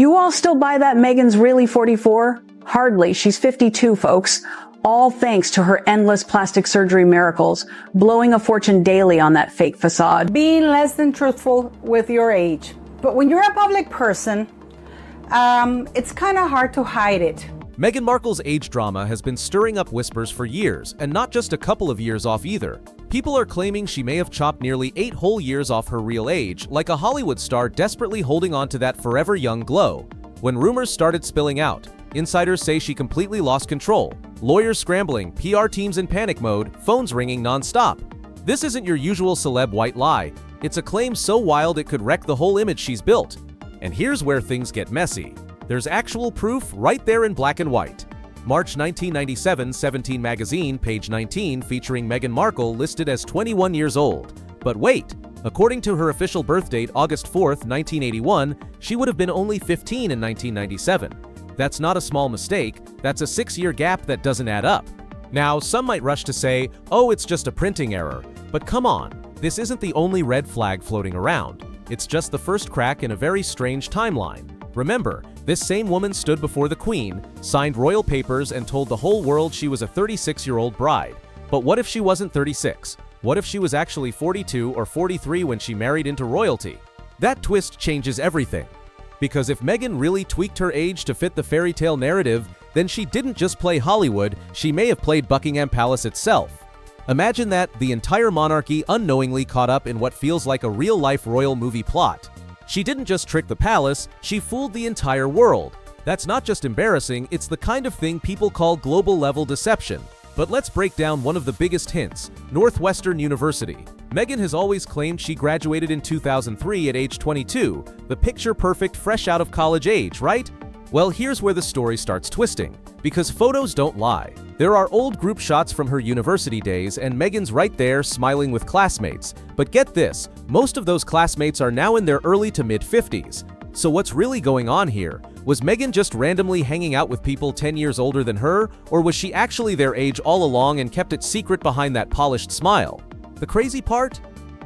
You all still buy that Meghan's really 44? Hardly. She's 52, folks. All thanks to her endless plastic surgery miracles, blowing a fortune daily on that fake facade. Being less than truthful with your age. But when you're a public person, it's kind of hard to hide it. Meghan Markle's age drama has been stirring up whispers for years, and not just a couple of years off either. People are claiming she may have chopped nearly 8 whole years off her real age, like a Hollywood star desperately holding on to that forever young glow. When rumors started spilling out, insiders say she completely lost control. Lawyers scrambling, PR teams in panic mode, phones ringing non-stop. This isn't your usual celeb white lie. It's a claim so wild it could wreck the whole image she's built. And here's where things get messy. There's actual proof right there in black and white. March 1997, 17 magazine, page 19, featuring Meghan Markle listed as 21 years old. But wait, according to her official birth date, August 4, 1981, she would have been only 15 in 1997. That's not a small mistake, that's a 6-year gap that doesn't add up. Now, some might rush to say, oh, it's just a printing error. But come on, this isn't the only red flag floating around. It's just the first crack in a very strange timeline. Remember, this same woman stood before the Queen, signed royal papers, and told the whole world she was a 36-year-old bride. But what if she wasn't 36? What if she was actually 42 or 43 when she married into royalty? That twist changes everything. Because if Meghan really tweaked her age to fit the fairy tale narrative, then she didn't just play Hollywood, she may have played Buckingham Palace itself. Imagine that, the entire monarchy unknowingly caught up in what feels like a real-life royal movie plot. She didn't just trick the palace, she fooled the entire world. That's not just embarrassing, it's the kind of thing people call global-level deception. But let's break down one of the biggest hints: Northwestern University. Meghan has always claimed she graduated in 2003 at age 22, the picture-perfect fresh out of college age, right? Well, here's where the story starts twisting. Because photos don't lie. There are old group shots from her university days, and Meghan's right there smiling with classmates. But get this, most of those classmates are now in their early to mid-50s. So what's really going on here? Was Meghan just randomly hanging out with people 10 years older than her, or was she actually their age all along and kept it secret behind that polished smile? The crazy part?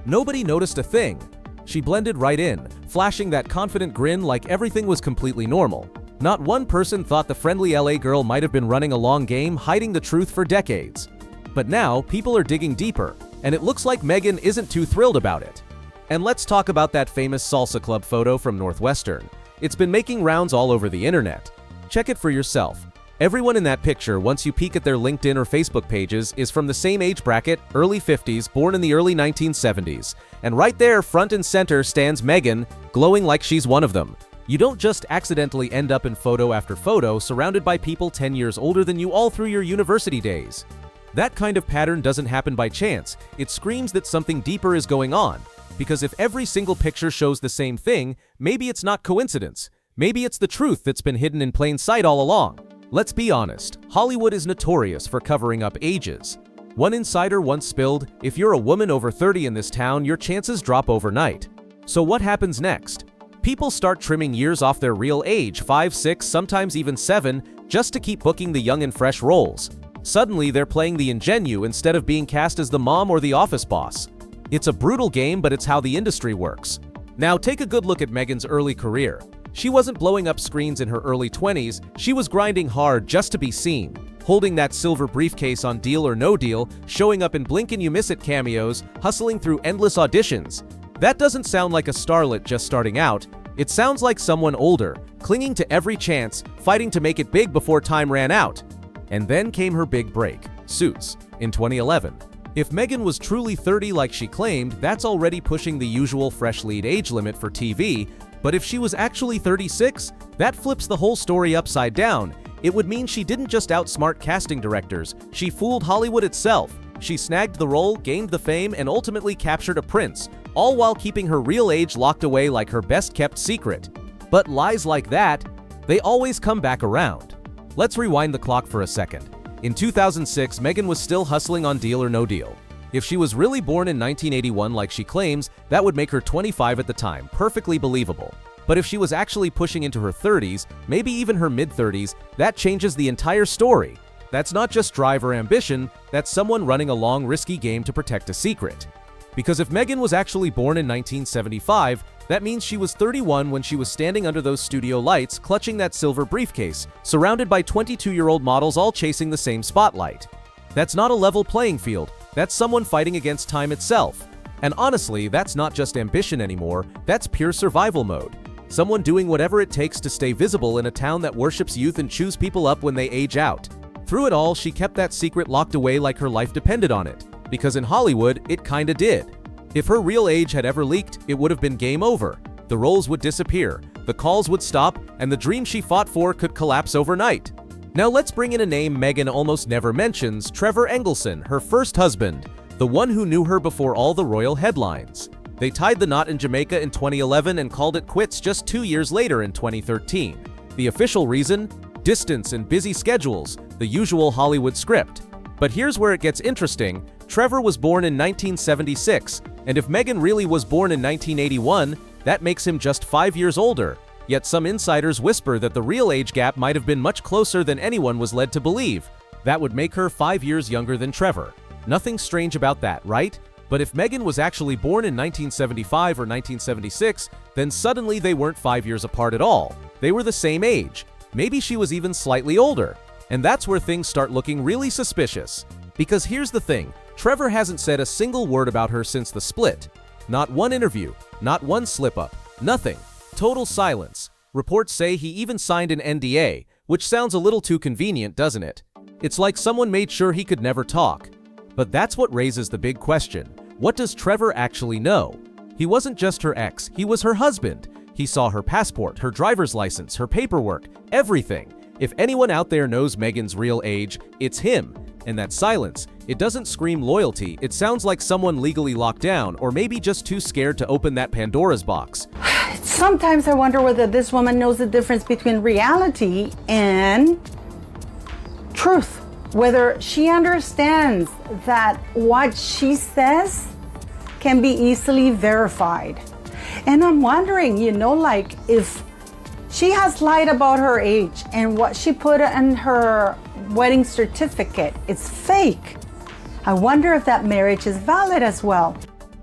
Nobody noticed a thing. She blended right in, flashing that confident grin like everything was completely normal. Not one person thought the friendly LA girl might have been running a long game, hiding the truth for decades. But now, people are digging deeper, and it looks like Meghan isn't too thrilled about it. And let's talk about that famous salsa club photo from Northwestern. It's been making rounds all over the internet. Check it for yourself. Everyone in that picture, once you peek at their LinkedIn or Facebook pages, is from the same age bracket, early 50s, born in the early 1970s. And right there, front and center, stands Meghan, glowing like she's one of them. You don't just accidentally end up in photo after photo surrounded by people 10 years older than you all through your university days. That kind of pattern doesn't happen by chance. It screams that something deeper is going on. Because if every single picture shows the same thing, maybe it's not coincidence. Maybe it's the truth that's been hidden in plain sight all along. Let's be honest, Hollywood is notorious for covering up ages. One insider once spilled, if you're a woman over 30 in this town, your chances drop overnight. So what happens next? People start trimming years off their real age, 5, 6, sometimes even 7, just to keep booking the young and fresh roles. Suddenly, they're playing the ingenue instead of being cast as the mom or the office boss. It's a brutal game, but it's how the industry works. Now, take a good look at Meghan's early career. She wasn't blowing up screens in her early 20s, she was grinding hard just to be seen. Holding that silver briefcase on Deal or No Deal, showing up in Blink and You Miss It cameos, hustling through endless auditions. That doesn't sound like a starlet just starting out. It sounds like someone older, clinging to every chance, fighting to make it big before time ran out. And then came her big break, Suits, in 2011. If Meghan was truly 30 like she claimed, that's already pushing the usual fresh lead age limit for TV, but if she was actually 36, that flips the whole story upside down. It would mean she didn't just outsmart casting directors, she fooled Hollywood itself. She snagged the role, gained the fame, and ultimately captured a prince, all while keeping her real age locked away like her best-kept secret. But lies like that, they always come back around. Let's rewind the clock for a second. In 2006, Meghan was still hustling on Deal or No Deal. If she was really born in 1981 like she claims, that would make her 25 at the time, perfectly believable. But if she was actually pushing into her 30s, maybe even her mid-30s, that changes the entire story. That's not just drive or ambition, that's someone running a long, risky game to protect a secret. Because if Meghan was actually born in 1975, That means she was 31 when she was standing under those studio lights, clutching that silver briefcase, surrounded by 22-year-old models all chasing the same spotlight. That's not a level playing field, that's someone fighting against time itself. And honestly, that's not just ambition anymore, that's pure survival mode. Someone doing whatever it takes to stay visible in a town that worships youth and chews people up when they age out. Through it all, she kept that secret locked away like her life depended on it. Because in Hollywood, it kinda did. If her real age had ever leaked, it would have been game over. The roles would disappear, the calls would stop, and the dream she fought for could collapse overnight. Now let's bring in a name Meghan almost never mentions, Trevor Engelson, her first husband, the one who knew her before all the royal headlines. They tied the knot in Jamaica in 2011 and called it quits just 2 years later in 2013. The official reason? Distance and busy schedules, the usual Hollywood script. But here's where it gets interesting. Trevor was born in 1976, and if Meghan really was born in 1981, that makes him just 5 years older. Yet some insiders whisper that the real age gap might have been much closer than anyone was led to believe. That would make her 5 years younger than Trevor. Nothing strange about that, right? But if Meghan was actually born in 1975 or 1976, then suddenly they weren't 5 years apart at all. They were the same age. Maybe she was even slightly older. And that's where things start looking really suspicious. Because here's the thing, Trevor hasn't said a single word about her since the split. Not one interview, not one slip-up, nothing. Total silence. Reports say he even signed an NDA, which sounds a little too convenient, doesn't it? It's like someone made sure he could never talk. But that's what raises the big question. What does Trevor actually know? He wasn't just her ex, he was her husband. He saw her passport, her driver's license, her paperwork, everything. If anyone out there knows Meghan's real age, it's him. And that silence, it doesn't scream loyalty, it sounds like someone legally locked down or maybe just too scared to open that Pandora's box. Sometimes I wonder whether this woman knows the difference between reality and truth. Whether she understands that what she says can be easily verified. And I'm wondering, like if she has lied about her age and what she put in her wedding certificate is fake. I wonder if that marriage is valid as well.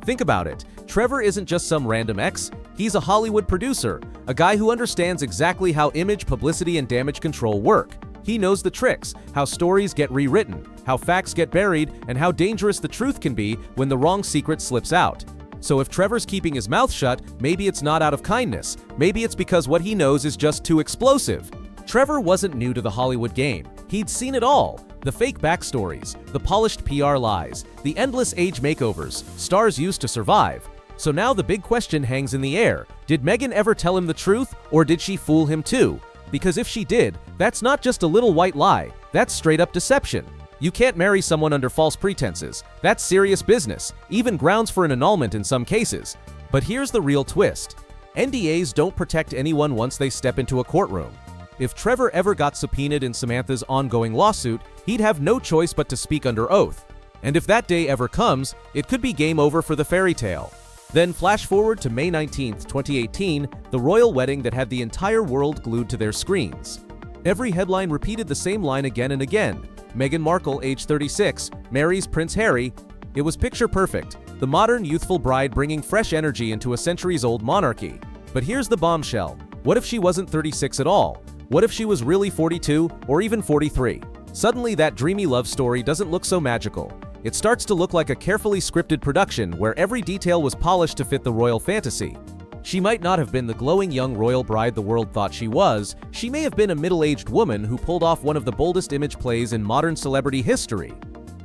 Think about it. Trevor isn't just some random ex. He's a Hollywood producer, a guy who understands exactly how image, publicity, and damage control work. He knows the tricks, how stories get rewritten, how facts get buried, and how dangerous the truth can be when the wrong secret slips out. So if Trevor's keeping his mouth shut, maybe it's not out of kindness. Maybe it's because what he knows is just too explosive. Trevor wasn't new to the Hollywood game. He'd seen it all. The fake backstories, the polished PR lies, the endless age makeovers stars used to survive. So now the big question hangs in the air. Did Meghan ever tell him the truth, or did she fool him too? Because if she did, that's not just a little white lie, that's straight up deception. You can't marry someone under false pretenses. That's serious business, even grounds for an annulment in some cases. But here's the real twist. NDAs don't protect anyone once they step into a courtroom. If Trevor ever got subpoenaed in Samantha's ongoing lawsuit, he'd have no choice but to speak under oath. And if that day ever comes, it could be game over for the fairy tale. Then flash forward to May 19, 2018, the royal wedding that had the entire world glued to their screens. Every headline repeated the same line again and again. Meghan Markle, age 36, marries Prince Harry. It was picture perfect, the modern youthful bride bringing fresh energy into a centuries-old monarchy. But here's the bombshell. What if she wasn't 36 at all? What if she was really 42 or even 43? Suddenly that dreamy love story doesn't look so magical. It starts to look like a carefully scripted production where every detail was polished to fit the royal fantasy. She might not have been the glowing young royal bride the world thought she was. She may have been a middle-aged woman who pulled off one of the boldest image plays in modern celebrity history.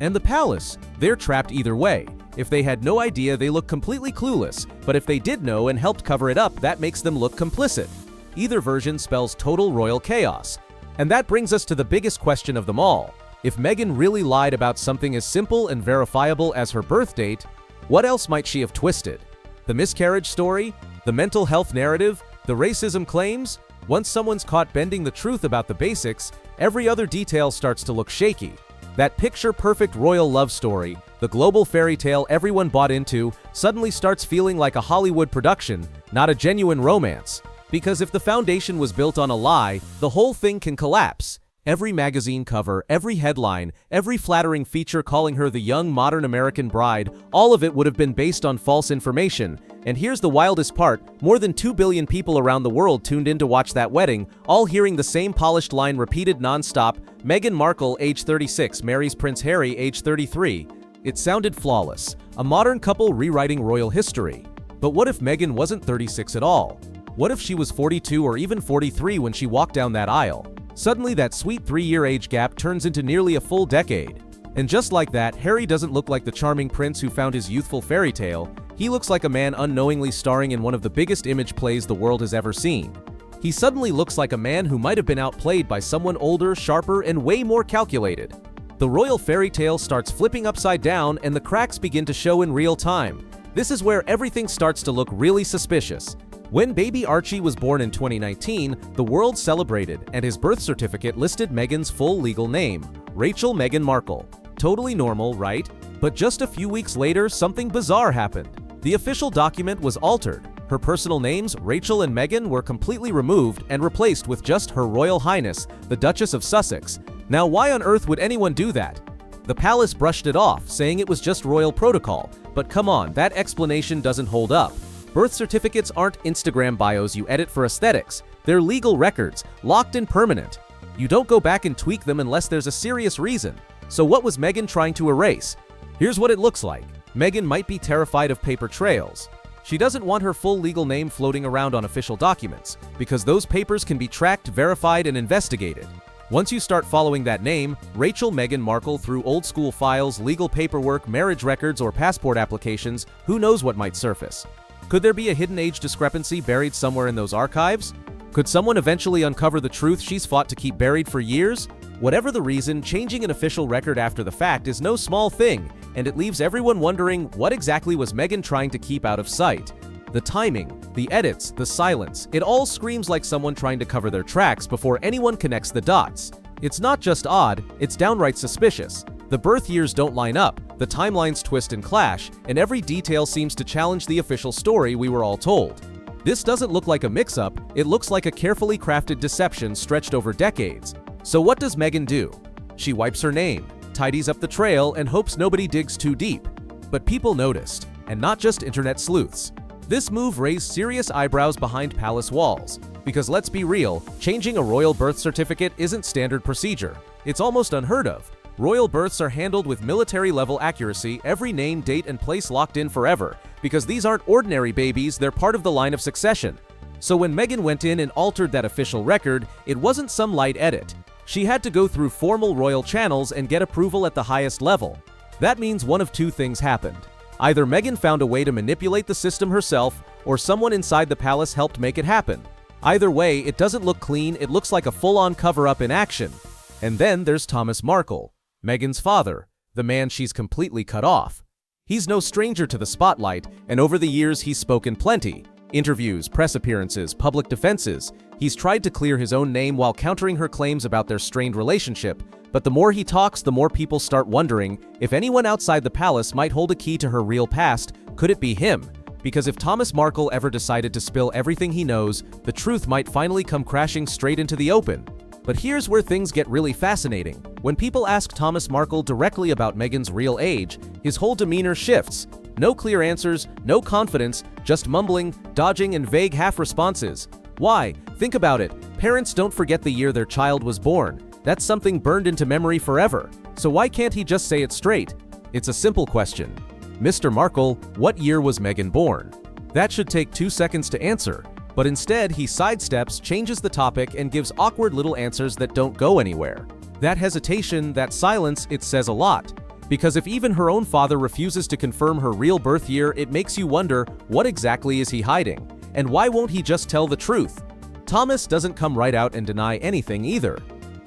And the palace, they're trapped either way. If they had no idea, they look completely clueless, but if they did know and helped cover it up, that makes them look complicit. Either version spells total royal chaos. And that brings us to the biggest question of them all. If Meghan really lied about something as simple and verifiable as her birth date, what else might she have twisted? The miscarriage story? The mental health narrative? The racism claims? Once someone's caught bending the truth about the basics, every other detail starts to look shaky. That picture-perfect royal love story, the global fairy tale everyone bought into, suddenly starts feeling like a Hollywood production, not a genuine romance. Because if the foundation was built on a lie, the whole thing can collapse. Every magazine cover, every headline, every flattering feature calling her the young modern American bride, all of it would have been based on false information. And here's the wildest part, more than 2 billion people around the world tuned in to watch that wedding, all hearing the same polished line repeated non-stop. Meghan Markle, age 36, marries Prince Harry, age 33. It sounded flawless, a modern couple rewriting royal history. But what if Meghan wasn't 36 at all? What if she was 42 or even 43 when she walked down that aisle? Suddenly that sweet 3-year age gap turns into nearly a full decade. And just like that, Harry doesn't look like the charming prince who found his youthful fairy tale. He looks like a man unknowingly starring in one of the biggest image plays the world has ever seen. He suddenly looks like a man who might have been outplayed by someone older, sharper, and way more calculated. The royal fairy tale starts flipping upside down and the cracks begin to show in real time. This is where everything starts to look really suspicious. When baby Archie was born in 2019, the world celebrated, and his birth certificate listed Meghan's full legal name, Rachel Meghan Markle. Totally normal, right? But just a few weeks later, something bizarre happened. The official document was altered. Her personal names, Rachel and Meghan, were completely removed and replaced with just Her Royal Highness, the Duchess of Sussex. Now, why on earth would anyone do that? The palace brushed it off, saying it was just royal protocol. But come on, that explanation doesn't hold up. Birth certificates aren't Instagram bios you edit for aesthetics. They're legal records, locked and permanent. You don't go back and tweak them unless there's a serious reason. So what was Meghan trying to erase? Here's what it looks like. Meghan might be terrified of paper trails. She doesn't want her full legal name floating around on official documents, because those papers can be tracked, verified, and investigated. Once you start following that name, Rachel Meghan Markle, through old-school files, legal paperwork, marriage records, or passport applications, who knows what might surface? Could there be a hidden age discrepancy buried somewhere in those archives? Could someone eventually uncover the truth she's fought to keep buried for years? Whatever the reason, changing an official record after the fact is no small thing, and it leaves everyone wondering what exactly was Meghan trying to keep out of sight. The timing, the edits, the silence, it all screams like someone trying to cover their tracks before anyone connects the dots. It's not just odd, it's downright suspicious. The birth years don't line up, the timelines twist and clash, and every detail seems to challenge the official story we were all told. This doesn't look like a mix-up, it looks like a carefully crafted deception stretched over decades. So what does Meghan do? She wipes her name, tidies up the trail, and hopes nobody digs too deep. But people noticed, and not just internet sleuths. This move raised serious eyebrows behind palace walls, because let's be real, changing a royal birth certificate isn't standard procedure. It's almost unheard of. Royal births are handled with military-level accuracy, every name, date, and place locked in forever, because these aren't ordinary babies, they're part of the line of succession. So when Meghan went in and altered that official record, it wasn't some light edit. She had to go through formal royal channels and get approval at the highest level. That means one of two things happened. Either Meghan found a way to manipulate the system herself, or someone inside the palace helped make it happen. Either way, it doesn't look clean, it looks like a full-on cover-up in action. And then there's Thomas Markle, Meghan's father, the man she's completely cut off. He's no stranger to the spotlight, and over the years he's spoken plenty. Interviews, press appearances, public defenses. He's tried to clear his own name while countering her claims about their strained relationship, but the more he talks, the more people start wondering if anyone outside the palace might hold a key to her real past. Could it be him? Because if Thomas Markle ever decided to spill everything he knows, the truth might finally come crashing straight into the open. But here's where things get really fascinating. When people ask Thomas Markle directly about Meghan's real age, his whole demeanor shifts. No clear answers, no confidence, just mumbling, dodging, and vague half-responses. Why? Think about it. Parents don't forget the year their child was born. That's something burned into memory forever. So why can't he just say it straight? It's a simple question. Mr. Markle, what year was Meghan born? That should take 2 seconds to answer. But instead, he sidesteps, changes the topic, and gives awkward little answers that don't go anywhere. That hesitation, that silence, it says a lot. Because if even her own father refuses to confirm her real birth year, it makes you wonder, what exactly is he hiding? And why won't he just tell the truth? Thomas doesn't come right out and deny anything either.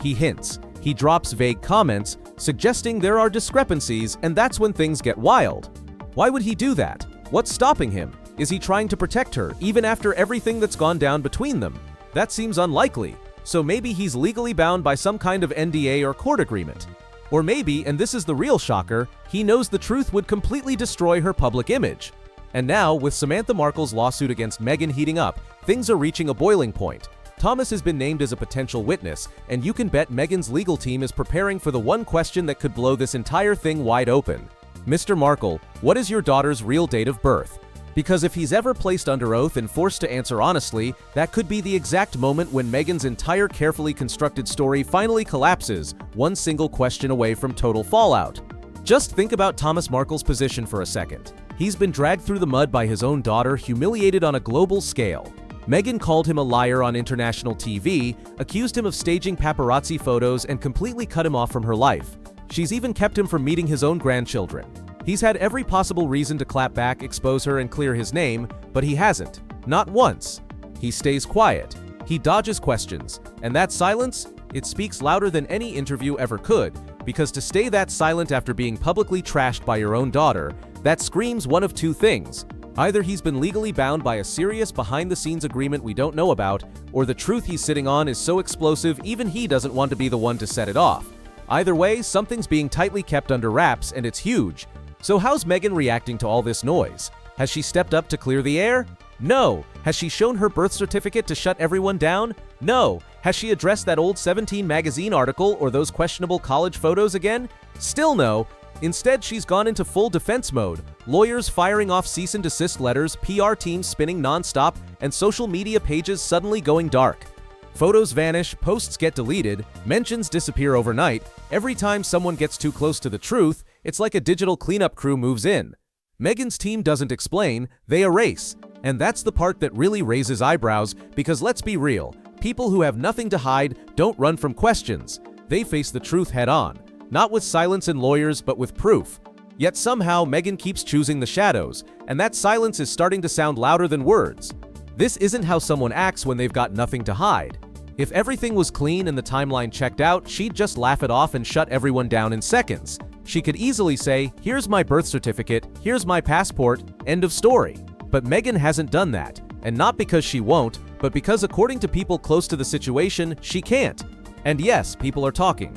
He hints, he drops vague comments, suggesting there are discrepancies, and that's when things get wild. Why would he do that? What's stopping him? Is he trying to protect her, even after everything that's gone down between them? That seems unlikely. So maybe he's legally bound by some kind of NDA or court agreement. Or maybe, and this is the real shocker, he knows the truth would completely destroy her public image. And now, with Samantha Markle's lawsuit against Meghan heating up, things are reaching a boiling point. Thomas has been named as a potential witness, and you can bet Meghan's legal team is preparing for the one question that could blow this entire thing wide open. Mr. Markle, what is your daughter's real date of birth? Because if he's ever placed under oath and forced to answer honestly, that could be the exact moment when Meghan's entire carefully constructed story finally collapses, one single question away from total fallout. Just think about Thomas Markle's position for a second. He's been dragged through the mud by his own daughter, humiliated on a global scale. Meghan called him a liar on international TV, accused him of staging paparazzi photos, and completely cut him off from her life. She's even kept him from meeting his own grandchildren. He's had every possible reason to clap back, expose her, and clear his name, but he hasn't. Not once. He stays quiet. He dodges questions. And that silence? It speaks louder than any interview ever could, because to stay that silent after being publicly trashed by your own daughter, that screams one of two things. Either he's been legally bound by a serious behind-the-scenes agreement we don't know about, or the truth he's sitting on is so explosive even he doesn't want to be the one to set it off. Either way, something's being tightly kept under wraps, and it's huge. So how's Meghan reacting to all this noise? Has she stepped up to clear the air? No. Has she shown her birth certificate to shut everyone down? No. Has she addressed that old 17 magazine article or those questionable college photos again? Still no. Instead, she's gone into full defense mode, lawyers firing off cease and desist letters, PR teams spinning nonstop, and social media pages suddenly going dark. Photos vanish, posts get deleted, mentions disappear overnight. Every time someone gets too close to the truth, it's like a digital cleanup crew moves in. Meghan's team doesn't explain, they erase. And that's the part that really raises eyebrows, because let's be real, people who have nothing to hide don't run from questions. They face the truth head on. Not with silence and lawyers, but with proof. Yet somehow Meghan keeps choosing the shadows, and that silence is starting to sound louder than words. This isn't how someone acts when they've got nothing to hide. If everything was clean and the timeline checked out, she'd just laugh it off and shut everyone down in seconds. She could easily say, here's my birth certificate, here's my passport, end of story. But Meghan hasn't done that, and not because she won't, but because according to people close to the situation, she can't. And yes, people are talking.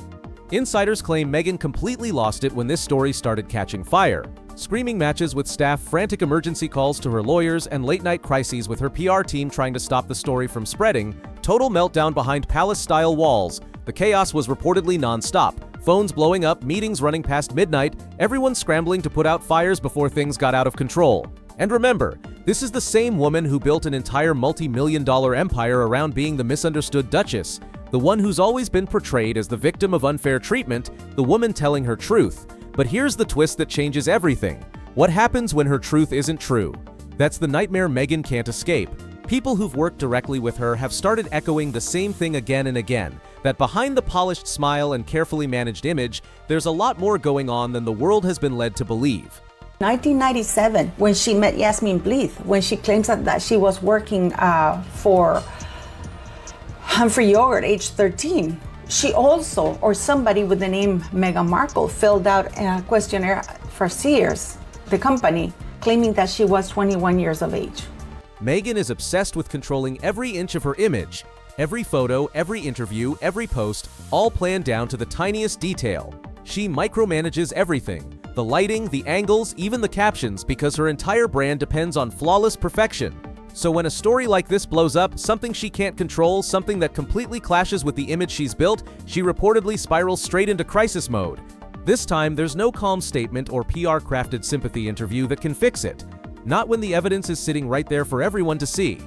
Insiders claim Meghan completely lost it when this story started catching fire. Screaming matches with staff, frantic emergency calls to her lawyers, and late-night crises with her PR team trying to stop the story from spreading. Total meltdown behind palace-style walls. The chaos was reportedly non-stop. Phones blowing up, meetings running past midnight, everyone scrambling to put out fires before things got out of control. And remember, this is the same woman who built an entire multi-million-dollar empire around being the misunderstood Duchess, the one who's always been portrayed as the victim of unfair treatment, the woman telling her truth. But here's the twist that changes everything. What happens when her truth isn't true? That's the nightmare Meghan can't escape. People who've worked directly with her have started echoing the same thing again and again, that behind the polished smile and carefully managed image, there's a lot more going on than the world has been led to believe. 1997, when she met Yasmin Bleeth, when she claims that she was working for Humphrey Yogurt, age 13. She also, or somebody with the name Meghan Markle, filled out a questionnaire for Sears, the company, claiming that she was 21 years of age. Meghan is obsessed with controlling every inch of her image. Every photo, every interview, every post, all planned down to the tiniest detail. She micromanages everything. The lighting, the angles, even the captions, because her entire brand depends on flawless perfection. So when a story like this blows up, something she can't control, something that completely clashes with the image she's built, she reportedly spirals straight into crisis mode. This time, there's no calm statement or PR-crafted sympathy interview that can fix it. Not when the evidence is sitting right there for everyone to see.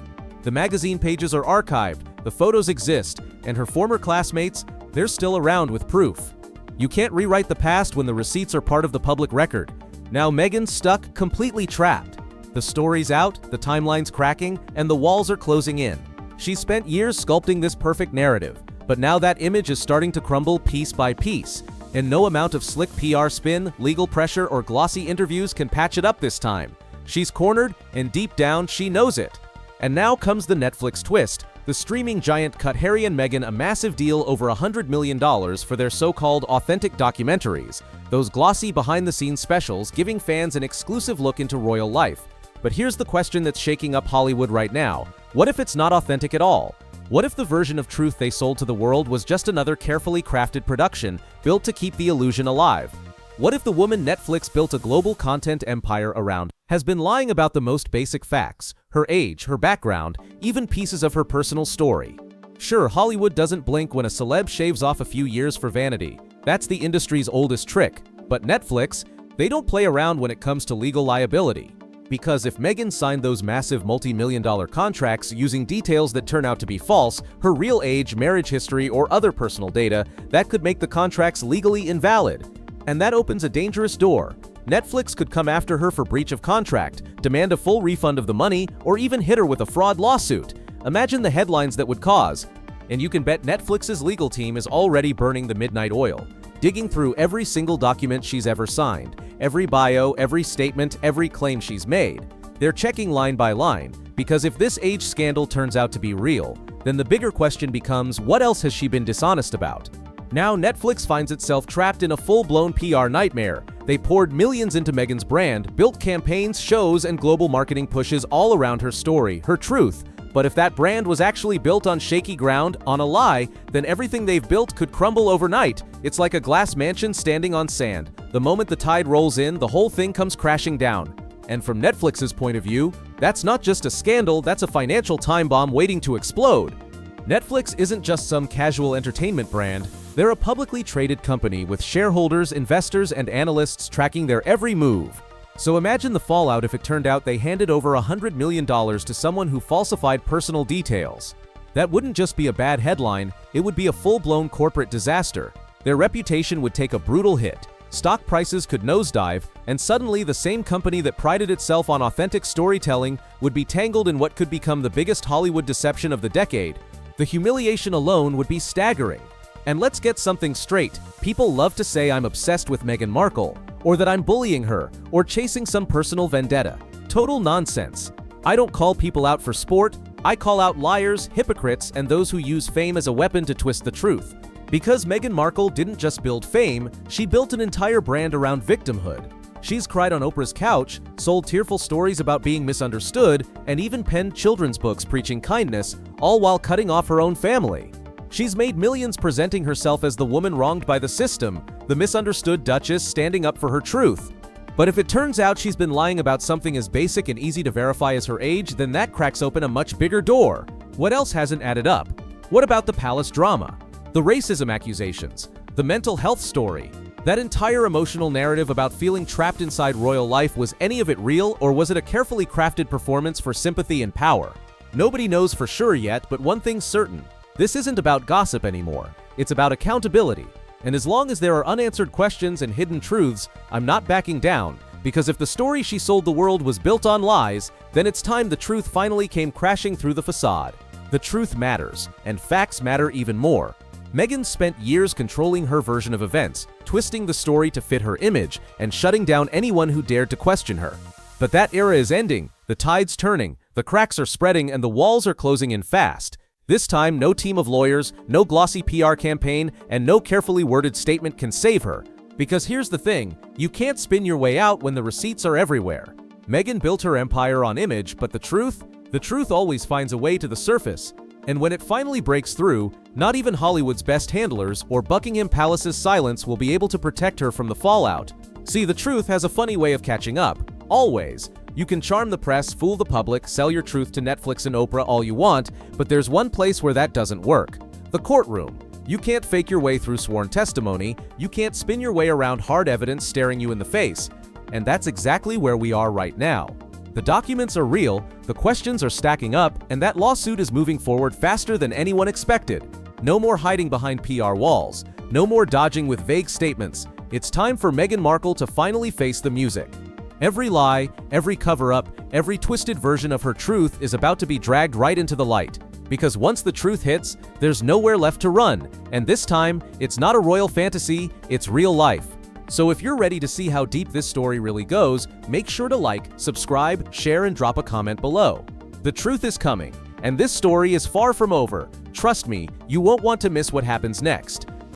The magazine pages are archived, the photos exist, and her former classmates, they're still around with proof. You can't rewrite the past when the receipts are part of the public record. Now Meghan's stuck, completely trapped. The story's out, the timeline's cracking, and the walls are closing in. She's spent years sculpting this perfect narrative, but now that image is starting to crumble piece by piece, and no amount of slick PR spin, legal pressure, or glossy interviews can patch it up this time. She's cornered, and deep down, she knows it. And now comes the Netflix twist. The streaming giant cut Harry and Meghan a massive deal over $100 million for their so-called authentic documentaries, those glossy behind-the-scenes specials giving fans an exclusive look into royal life. But here's the question that's shaking up Hollywood right now. What if it's not authentic at all? What if the version of truth they sold to the world was just another carefully crafted production built to keep the illusion alive? What if the woman Netflix built a global content empire around has been lying about the most basic facts, her age, her background, even pieces of her personal story? Sure, Hollywood doesn't blink when a celeb shaves off a few years for vanity. That's the industry's oldest trick. But Netflix, they don't play around when it comes to legal liability. Because if Meghan signed those massive multi-million-dollar contracts using details that turn out to be false, her real age, marriage history, or other personal data, that could make the contracts legally invalid. And that opens a dangerous door. Netflix could come after her for breach of contract, demand a full refund of the money, or even hit her with a fraud lawsuit. Imagine the headlines that would cause. And you can bet Netflix's legal team is already burning the midnight oil, digging through every single document she's ever signed, every bio, every statement, every claim she's made. They're checking line by line, because if this age scandal turns out to be real, then the bigger question becomes, what else has she been dishonest about? Now Netflix finds itself trapped in a full-blown PR nightmare. They poured millions into Meghan's brand, built campaigns, shows, and global marketing pushes all around her story, her truth. But if that brand was actually built on shaky ground, on a lie, then everything they've built could crumble overnight. It's like a glass mansion standing on sand. The moment the tide rolls in, the whole thing comes crashing down. And from Netflix's point of view, that's not just a scandal, that's a financial time bomb waiting to explode. Netflix isn't just some casual entertainment brand. They're a publicly traded company with shareholders, investors, and analysts tracking their every move. So imagine the fallout if it turned out they handed over $100 million to someone who falsified personal details. That wouldn't just be a bad headline, it would be a full-blown corporate disaster. Their reputation would take a brutal hit, stock prices could nosedive, and suddenly the same company that prided itself on authentic storytelling would be tangled in what could become the biggest Hollywood deception of the decade. The humiliation alone would be staggering. And let's get something straight, people love to say I'm obsessed with Meghan Markle, or that I'm bullying her, or chasing some personal vendetta. Total nonsense. I don't call people out for sport, I call out liars, hypocrites, and those who use fame as a weapon to twist the truth. Because Meghan Markle didn't just build fame, she built an entire brand around victimhood. She's cried on Oprah's couch, sold tearful stories about being misunderstood, and even penned children's books preaching kindness, all while cutting off her own family. She's made millions presenting herself as the woman wronged by the system, the misunderstood Duchess standing up for her truth. But if it turns out she's been lying about something as basic and easy to verify as her age, then that cracks open a much bigger door. What else hasn't added up? What about the palace drama? The racism accusations? The mental health story? That entire emotional narrative about feeling trapped inside royal life, was any of it real, or was it a carefully crafted performance for sympathy and power? Nobody knows for sure yet, but one thing's certain. This isn't about gossip anymore. It's about accountability. And as long as there are unanswered questions and hidden truths, I'm not backing down, because if the story she sold the world was built on lies, then it's time the truth finally came crashing through the facade. The truth matters, and facts matter even more. Meghan spent years controlling her version of events, twisting the story to fit her image, and shutting down anyone who dared to question her. But that era is ending, the tide's turning, the cracks are spreading, and the walls are closing in fast. This time, no team of lawyers, no glossy PR campaign, and no carefully worded statement can save her. Because here's the thing, you can't spin your way out when the receipts are everywhere. Meghan built her empire on image, but the truth always finds a way to the surface. And when it finally breaks through, not even Hollywood's best handlers or Buckingham Palace's silence will be able to protect her from the fallout. See, the truth has a funny way of catching up. Always. You can charm the press, fool the public, sell your truth to Netflix and Oprah all you want, but there's one place where that doesn't work. The courtroom. You can't fake your way through sworn testimony, you can't spin your way around hard evidence staring you in the face. And that's exactly where we are right now. The documents are real, the questions are stacking up, and that lawsuit is moving forward faster than anyone expected. No more hiding behind PR walls. No more dodging with vague statements. It's time for Meghan Markle to finally face the music. Every lie, every cover-up, every twisted version of her truth is about to be dragged right into the light. Because once the truth hits, there's nowhere left to run. And this time, it's not a royal fantasy, it's real life. So if you're ready to see how deep this story really goes, make sure to like, subscribe, share, and drop a comment below. The truth is coming, and this story is far from over. Trust me, you won't want to miss what happens next.